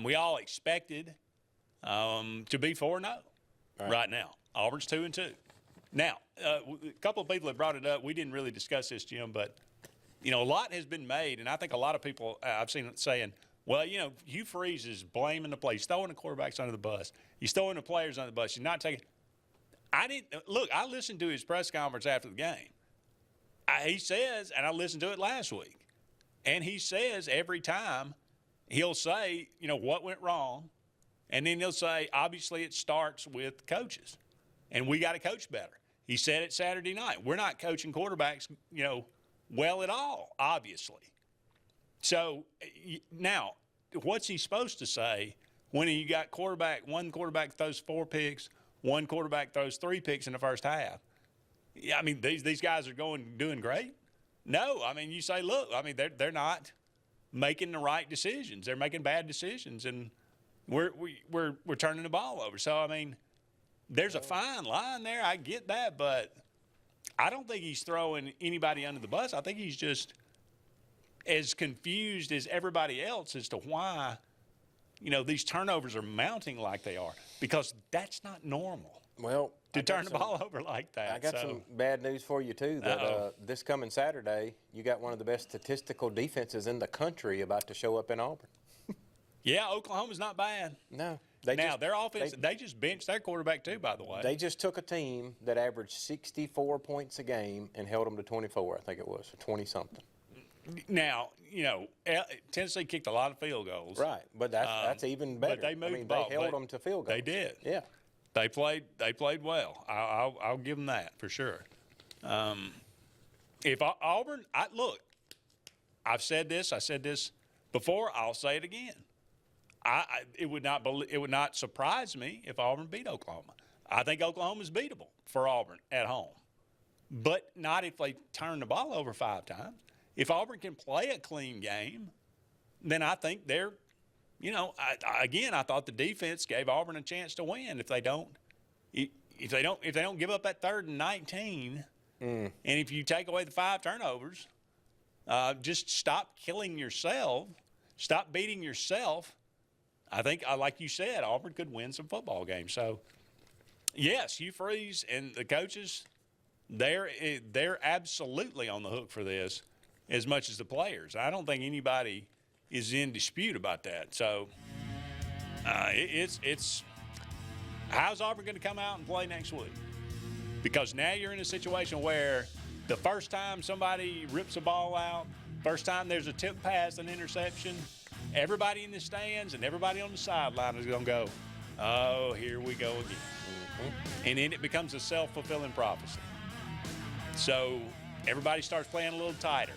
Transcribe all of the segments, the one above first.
We all expected to be 4-0 right now. Auburn's 2-2. Now, a couple of people have brought it up. We didn't really discuss this, Jim, but, a lot has been made, and I think a lot of people I've seen it saying, well, Hugh Freeze is blaming the play. He's throwing the quarterbacks under the bus. He's throwing the players under the bus. He's not taking – I listened to his press conference after the game. He says, and I listened to it last week, and he says every time he'll say, what went wrong, and then he'll say, obviously it starts with coaches, and we got to coach better. He said it Saturday night. We're not coaching quarterbacks, well at all, obviously. So now, what's he supposed to say when you got one quarterback throws 4 picks, one quarterback throws 3 picks in the first half? Yeah, I mean, these guys are doing great. No, I mean, you say, look, I mean, they're not making the right decisions. They're making bad decisions, and we're turning the ball over. So I mean, there's a fine line there. I get that, but I don't think he's throwing anybody under the bus. I think he's just as confused as everybody else as to why, these turnovers are mounting like they are, because that's not normal. Well, to turn the ball over like that. I got some bad news for you, too, that this coming Saturday, you got one of the best statistical defenses in the country about to show up in Auburn. Yeah, Oklahoma's not bad. No. Their offense, they just benched their quarterback, too, by the way. They just took a team that averaged 64 points a game and held them to 24, I think it was, 20-something. Now, Tennessee kicked a lot of field goals. Right, but that's even better. But they moved the ball. They held them to field goals. They did. Yeah. They played well. I'll give them that for sure. If Auburn, I've said this. I said this before. I'll say it again. It would not surprise me if Auburn beat Oklahoma. I think Oklahoma's beatable for Auburn at home, but not if they turn the ball over 5 times. If Auburn can play a clean game, then I think they're. I thought the defense gave Auburn a chance to win. If they don't give up that 3rd and 19, and if you take away the 5 turnovers, just stop killing yourself, stop beating yourself. I think, like you said, Auburn could win some football games. So, yes, Hugh Freeze and the coaches, they're absolutely on the hook for this as much as the players. I don't think anybody is in dispute about that. So it's how's Auburn going to come out and play next week? Because now you're in a situation where the first time somebody rips a ball out, first time there's a tip pass, an interception, everybody in the stands and everybody on the sideline is going to go, oh, here we go again. Mm-hmm. And then it becomes a self-fulfilling prophecy. So everybody starts playing a little tighter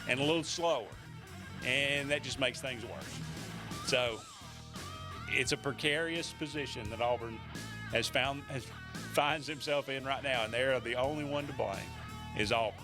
and a little slower. And that just makes things worse. So it's a precarious position that Auburn finds himself in right now, and they're the only one to blame is Auburn.